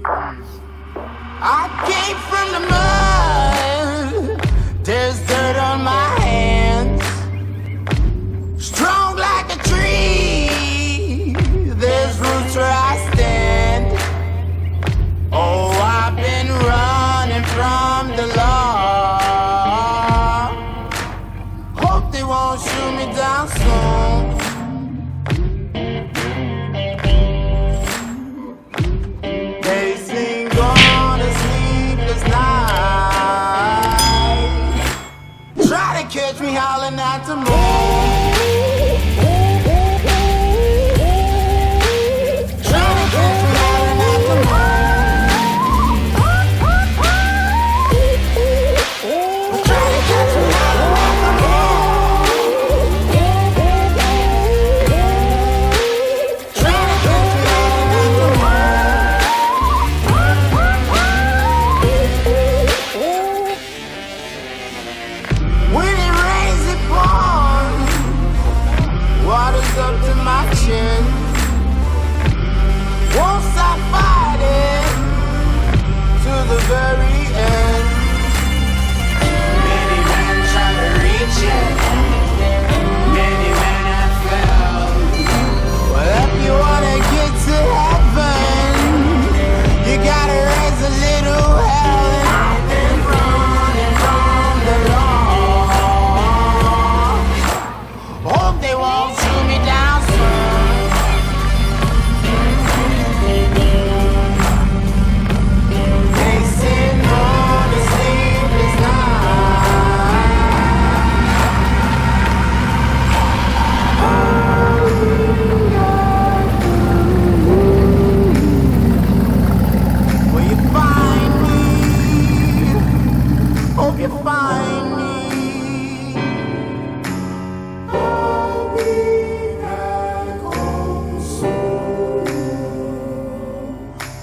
I came from the mud, there's dirt on my hands. Strong like a tree, there's roots where I stand. Oh, I've been running from the law. Hope they won't shoot me down soon. They sing on a sleepless night, try to catch me howling at the moon. Up to my chin, won't stop fighting to the very end. Many men try to reach it, many men have failed. Well, if you wanna get to heaven, you gotta raise a little hell. And I've been running from the law. Hope they won't shoot me down soon. They sit on a sleepless night. Will you find me? Hope you find me.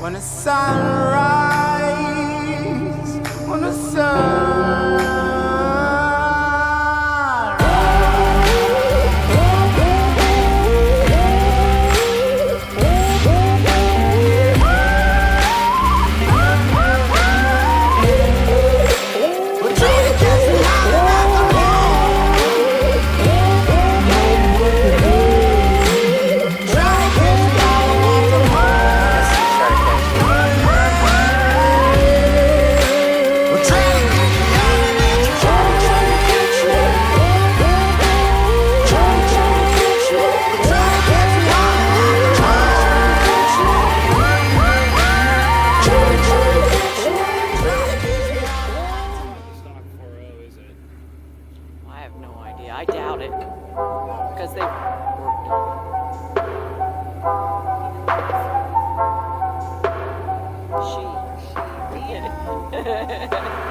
When the sun rises, when the sun we're trying to catch me howling at the moon. Trying to catch me howling at the moon. I have no idea. I doubt it. Because they worked. She did.